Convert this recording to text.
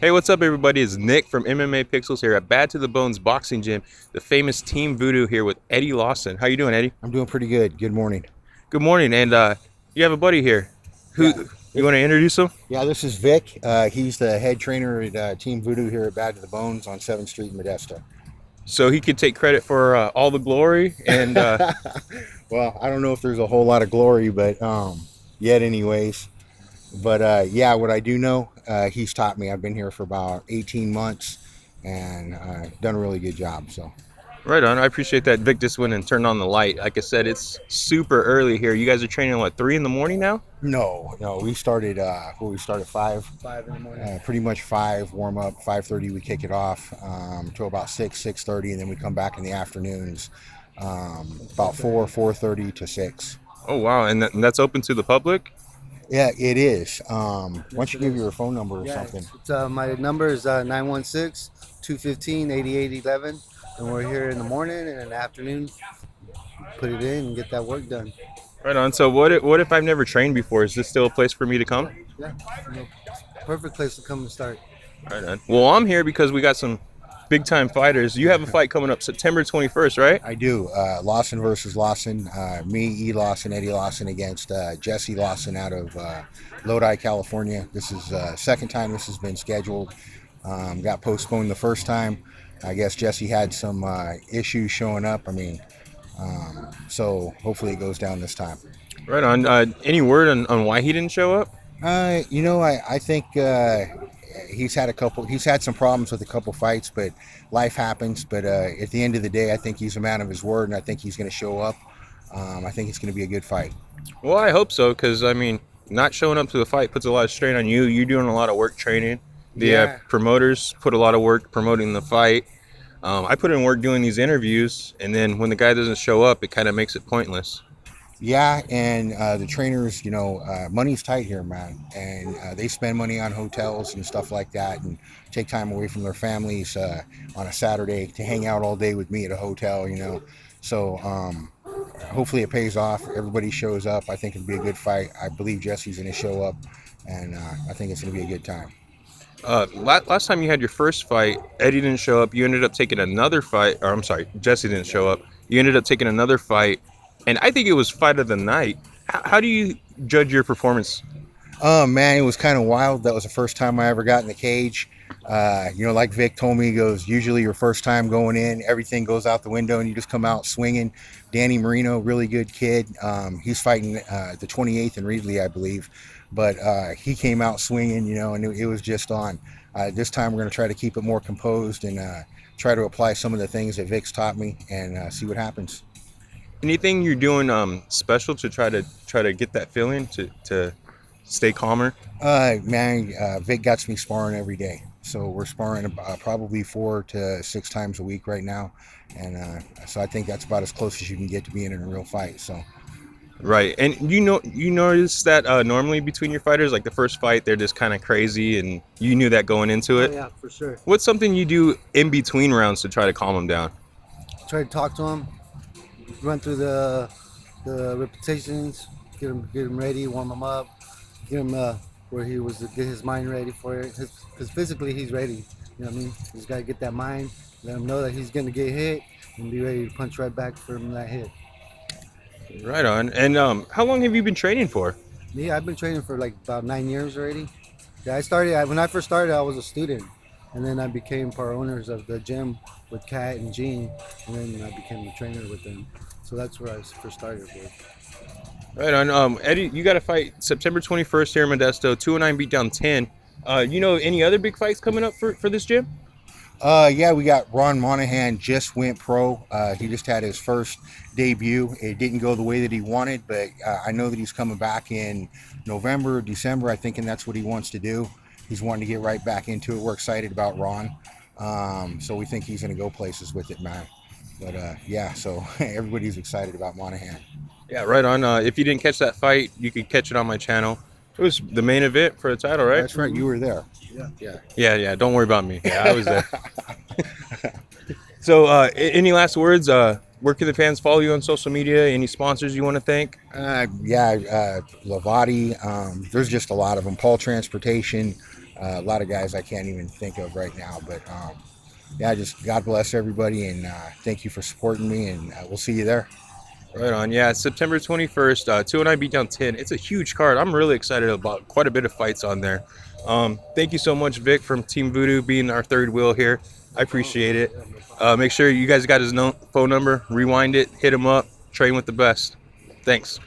Hey, what's up, everybody? It's Nick from MMA Pixels here at Bad to the Bones Boxing Gym, the famous Team Voodoo here with Eddie Lawson. How you doing, Eddie? I'm doing pretty good. Good morning. Good morning. And you have a buddy here. Who Yeah, you this, want to introduce him? yeah. This is Vic. He's the head trainer at Team Voodoo here at Bad to the Bones on 7th Street in Modesto. So he could take credit for all the glory. And Well, I don't know if there's a whole lot of glory, but yet, anyways. But yeah, what I do know, he's taught me. I've been here for about 18 months and done a really good job. So. right on. I appreciate that. Vic just went and turned on the light. Like I said, it's super early here. You guys are training what, 3 in the morning now? No, we started. We started 5. 5 in the morning. Pretty much 5 warm up. 5:30 we kick it off till about 6:30, and then we come back in the afternoons. About 4:30 to 6. Oh wow! And that's open to the public. Yeah, it is. Why don't you give your phone number or Yeah, something? my number is 916-215-8811, and we're here in the morning and in the afternoon. Put it in and get that work done. Right on. So what if I've never trained before? Is this still a place for me to come? Yeah, perfect place to come and start. Right on. Well, I'm here because we got some big time fighters. You have a fight coming up September 21st, right? I do. Lawson versus Lawson. Me, E. Lawson, Eddie Lawson against Jesse Lawson out of Lodi, California. This is second time this has been scheduled. Got postponed the first time. I guess Jesse had some issues showing up. So hopefully it goes down this time. Right on. Any word on why he didn't show up? I think he's had some problems with a couple fights, but life happens. But at the end of the day, I think he's a man of his word, and I think he's going to show up. I think it's going to be a good fight. Well, I hope so, because not showing up to the fight puts a lot of strain on you. You're doing a lot of work training. The Yeah. promoters put a lot of work promoting the fight. I put in work doing these interviews, and then when the guy doesn't show up, it kind of makes it pointless. Yeah, and the trainers, money's tight here, man, and they spend money on hotels and stuff like that, and take time away from their families on a Saturday to hang out all day with me at a hotel. So hopefully it pays off. Everybody shows up. I think it'll be a good fight. I believe Jesse's going to show up, and I think it's going to be a good time. Last time you had your first fight, Eddie didn't show up. You ended up taking another fight, or I'm sorry, Jesse didn't show up. You ended up taking another fight, and I think it was fight of the night. How do you judge your performance? Oh man, it was kind of wild. That was the first time I ever got in the cage. Like Vic told me, he goes, usually your first time going in, everything goes out the window and you just come out swinging. Danny Marino, really good kid. He's fighting the 28th in Reedley, I believe. But he came out swinging, and it was just on. This time we're going to try to keep it more composed and try to apply some of the things that Vic's taught me and see what happens. Anything you're doing special to try to get that feeling to stay calmer? Vic gets me sparring every day. So we're sparring probably 4 to 6 times a week right now. And so I think that's about as close as you can get to being in a real fight. So. Right, and you notice that normally between your fighters, like the first fight, they're just kind of crazy, and you knew that going into Oh, it. yeah, for sure. What's something you do in between rounds to try to calm them down? Try to talk to him, run through the repetitions, get him ready, warm him up, get him where he was to get his mind ready for it. Because physically he's ready. You know what I mean? He's got to get that mind, let him know that he's going to get hit, and be ready to punch right back from that hit. Right on. And how long have you been training for? Yeah, I've been training for like about 9 years already. Yeah, when I first started, I was a student, and then I became part owners of the gym with Kat and Gene, and then I became the trainer with them. So that's where I first started with. Right on. Eddie, you got a fight September 21st here in Modesto, 209 Beatdown 10. Any other big fights coming up for this gym? Yeah, we got Ron Monahan just went pro. He just had his first debut. It didn't go the way that he wanted, but I know that he's coming back in November, December, I think, and that's what he wants to do. He's wanting to get right back into it. We're excited about Ron. So we think he's going to go places with it, man. But yeah, so everybody's excited about Monahan. Yeah, right on. If you didn't catch that fight, you could catch it on my channel. It was the main event for the title, right? That's right, you were there. Yeah. Don't worry about me. Yeah, I was there. So, any last words? Where can the fans follow you on social media? Any sponsors you want to thank? Lavati. There's just a lot of them. Paul Transportation. A lot of guys I can't even think of right now. But yeah, just God bless everybody, and thank you for supporting me, and we'll see you there. Right on. Yeah, it's September 21st, 209 Beatdown 10. It's a huge card. I'm really excited about quite a bit of fights on there. Thank you so much, Vic, from Team Voodoo, being our third wheel here. I appreciate it. Make sure you guys got his phone number, rewind it, hit him up, train with the best. Thanks.